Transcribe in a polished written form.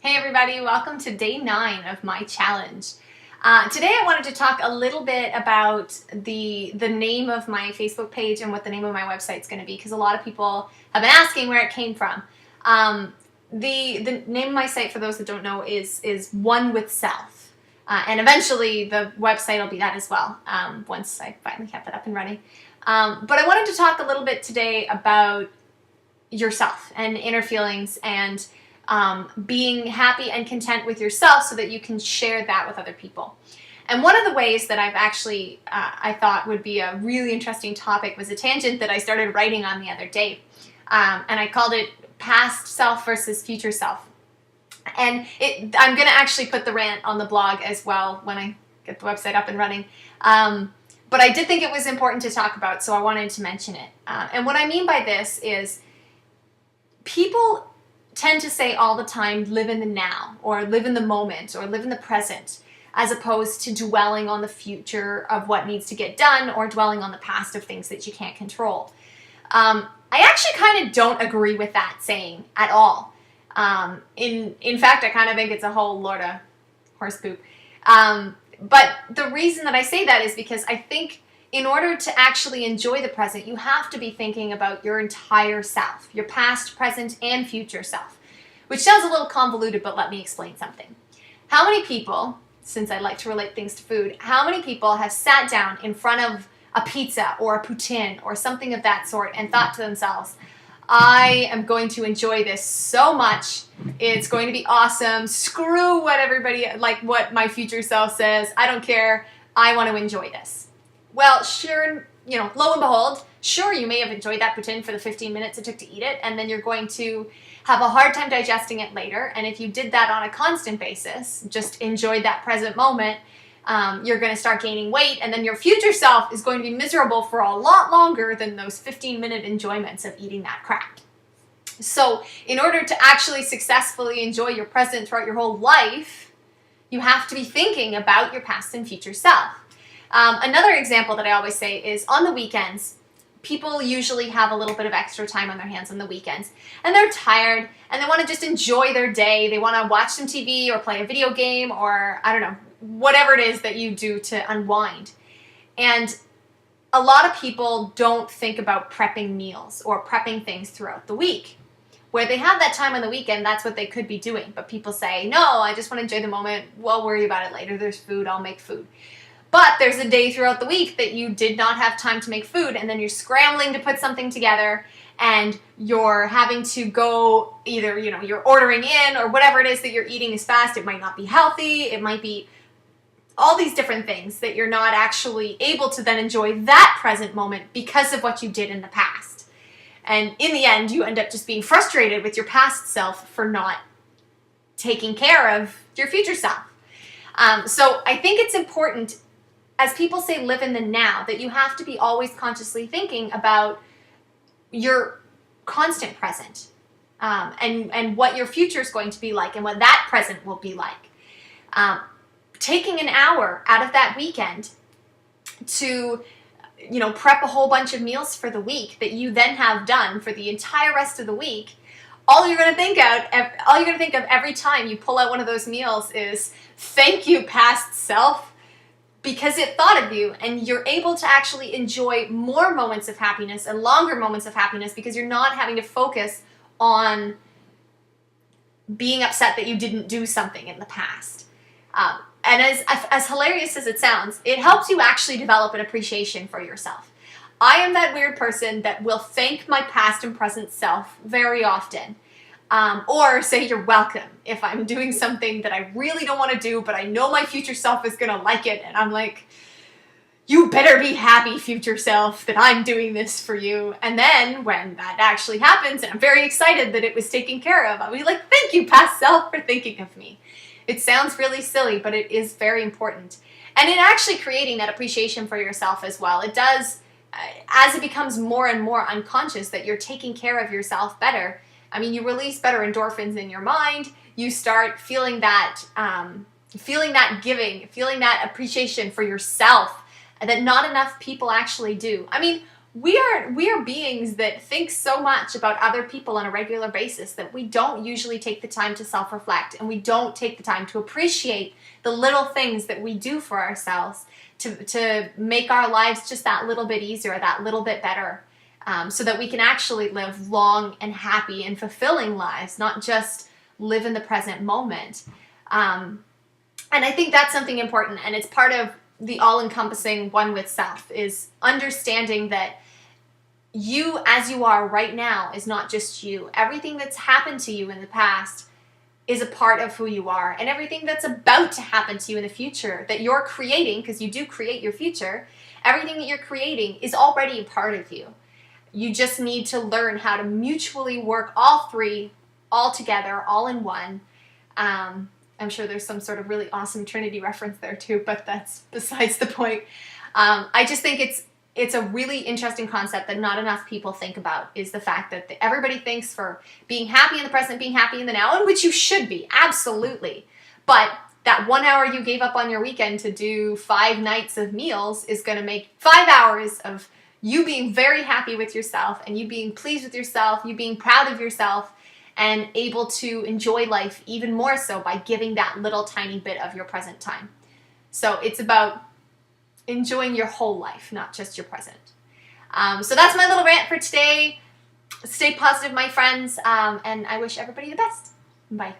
Hey everybody, welcome to day 9 of my challenge. Today I wanted to talk a little bit about the name of my Facebook page and what the name of my website is going to be, because a lot of people have been asking where it came from. The name of my site, for those that don't know, is One with Self. And eventually the website will be that as well, once I finally have that up and running. But I wanted to talk a little bit today about yourself and inner feelings and being happy and content with yourself so that you can share that with other people. And one of the ways that I've actually, I thought would be a really interesting topic was a tangent that I started writing on the other day. And I called it Past Self versus Future Self. And I'm going to actually put the rant on the blog as well when I get the website up and running. But I did think it was important to talk about, so I wanted to mention it. And what I mean by this is people tend to say all the time, live in the now, or live in the moment, or live in the present, as opposed to dwelling on the future of what needs to get done, or dwelling on the past of things that you can't control. I actually kind of don't agree with that saying at all. In fact, I kind of think it's a whole load of horse poop. But the reason that I say that is because I think in order to actually enjoy the present, you have to be thinking about your entire self, your past, present, and future self, which sounds a little convoluted, but let me explain something. How many people, since I like to relate things to food, how many people have sat down in front of a pizza or a poutine or something of that sort and thought to themselves, I am going to enjoy this so much. It's going to be awesome. Screw what everybody, like what my future self says. I don't care. I want to enjoy this. Well, sure, lo and behold, sure, you may have enjoyed that poutine for the 15 minutes it took to eat it, and then you're going to have a hard time digesting it later. And if you did that on a constant basis, just enjoyed that present moment, you're going to start gaining weight, and then your future self is going to be miserable for a lot longer than those 15-minute enjoyments of eating that crap. So in order to actually successfully enjoy your present throughout your whole life, you have to be thinking about your past and future self. Another example that I always say is on the weekends, people usually have a little bit of extra time on their hands on the weekends, and they're tired, and they want to just enjoy their day. They want to watch some TV or play a video game or, I don't know, whatever it is that you do to unwind. And a lot of people don't think about prepping meals or prepping things throughout the week. Where they have that time on the weekend, that's what they could be doing. But people say, no, I just want to enjoy the moment. We'll worry about it later. There's food. I'll make food. But there's a day throughout the week that you did not have time to make food, and then you're scrambling to put something together, and you're having to go either, you're ordering in or whatever it is that you're eating is fast. It might not be healthy. It might be all these different things that you're not actually able to then enjoy that present moment because of what you did in the past. And in the end, you end up just being frustrated with your past self for not taking care of your future self. So I think it's important, as people say, live in the now, that you have to be always consciously thinking about your constant present, and what your future is going to be like and what that present will be like. Taking an hour out of that weekend to, prep a whole bunch of meals for the week that you then have done for the entire rest of the week, all you're going to think of every time you pull out one of those meals is, thank you, past self, because it thought of you, and you're able to actually enjoy more moments of happiness and longer moments of happiness because you're not having to focus on being upset that you didn't do something in the past. And as hilarious as it sounds, it helps you actually develop an appreciation for yourself. I am that weird person that will thank my past and present self very often. Or say you're welcome if I'm doing something that I really don't want to do, but I know my future self is going to like it, and I'm like, you better be happy, future self, that I'm doing this for you. And then when that actually happens, and I'm very excited that it was taken care of, I'll be like, thank you, past self, for thinking of me. It sounds really silly, but it is very important. And in actually creating that appreciation for yourself as well, it does, as it becomes more and more unconscious that you're taking care of yourself better, you release better endorphins in your mind. You start feeling that giving, feeling that appreciation for yourself that not enough people actually do. we are beings that think so much about other people on a regular basis that we don't usually take the time to self-reflect, and we don't take the time to appreciate the little things that we do for ourselves to make our lives just that little bit easier, that little bit better, so that we can actually live long and happy and fulfilling lives, not just live in the present moment. And I think that's something important, and it's part of the all-encompassing one with self, is understanding that you as you are right now is not just you. Everything that's happened to you in the past is a part of who you are, and everything that's about to happen to you in the future that you're creating, because you do create your future, everything that you're creating is already a part of you. You just need to learn how to mutually work all three all together, all in one. I'm sure there's some sort of really awesome Trinity reference there too, but that's besides the point. I just think it's a really interesting concept that not enough people think about, is the fact that everybody thinks for being happy in the present, being happy in the now, and which you should be, absolutely. But that 1 hour you gave up on your weekend to do 5 nights of meals is going to make 5 hours of you being very happy with yourself, and you being pleased with yourself, you being proud of yourself, and able to enjoy life even more so by giving that little tiny bit of your present time. So it's about enjoying your whole life, not just your present. So that's my little rant for today. Stay positive, my friends, and I wish everybody the best. Bye.